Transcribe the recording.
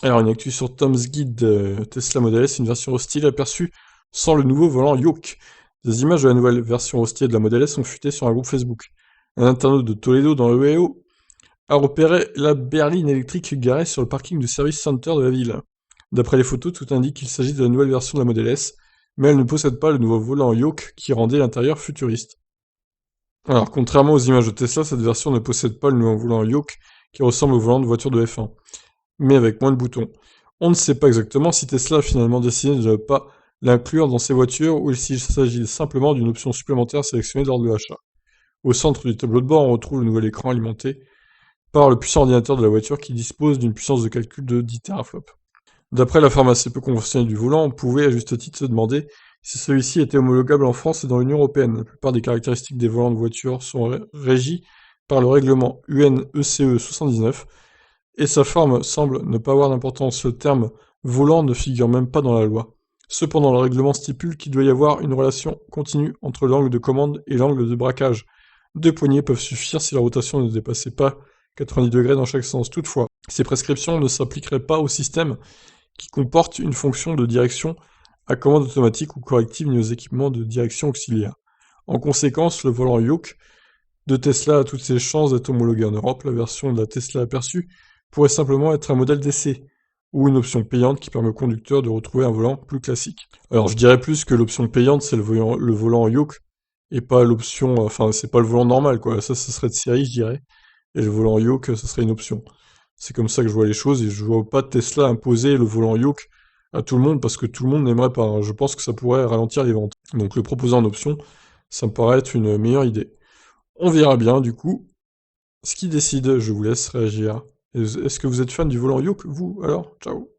Alors, une actu sur Tom's Guide, Tesla Model S, une version hostile aperçue sans le nouveau volant Yoke. Des images de la nouvelle version hostile de la Model S ont fuité sur un groupe Facebook. Un internaute de Toledo dans l'Ohio a repéré la berline électrique garée sur le parking du service center de la ville. D'après les photos, tout indique qu'il s'agit de la nouvelle version de la Model S, mais elle ne possède pas le nouveau volant Yoke qui rendait l'intérieur futuriste. Alors, contrairement aux images de Tesla, cette version ne possède pas le nouveau volant Yoke qui ressemble au volant de voiture de F1, mais avec moins de boutons. On ne sait pas exactement si Tesla a finalement décidé de ne pas l'inclure dans ses voitures ou s'il s'agit simplement d'une option supplémentaire sélectionnée lors de l'achat. Au centre du tableau de bord, on retrouve le nouvel écran alimenté par le puissant ordinateur de la voiture qui dispose d'une puissance de calcul de 10 teraflops. D'après la forme assez peu conventionnelle du volant, on pouvait à juste titre se demander si celui-ci était homologable en France et dans l'Union européenne. La plupart des caractéristiques des volants de voiture sont régies par le règlement UN-ECE 79, et sa forme semble ne pas avoir d'importance. Le terme volant ne figure même pas dans la loi. Cependant, le règlement stipule qu'il doit y avoir une relation continue entre l'angle de commande et l'angle de braquage. Deux poignées peuvent suffire si la rotation ne dépassait pas 90 degrés dans chaque sens. Toutefois, ces prescriptions ne s'appliqueraient pas au système qui comporte une fonction de direction à commande automatique ou corrective ni aux équipements de direction auxiliaire. En conséquence, le volant Yoke de Tesla a toutes ses chances d'être homologué en Europe. La version de la Tesla aperçue pourrait simplement être un modèle d'essai, ou une option payante qui permet au conducteur de retrouver un volant plus classique. Alors je dirais plus que l'option payante c'est le volant Yoke, et pas l'option, enfin c'est pas le volant normal quoi, ça serait de série je dirais, et le volant Yoke ça serait une option. C'est comme ça que je vois les choses, et je vois pas Tesla imposer le volant Yoke à tout le monde, parce que tout le monde n'aimerait pas, hein. Je pense que ça pourrait ralentir les ventes. Donc le proposer en option, ça me paraît être une meilleure idée. On verra bien du coup ce qui décide, je vous laisse réagir. Est-ce que vous êtes fan du volant Yoke, vous, alors? Ciao.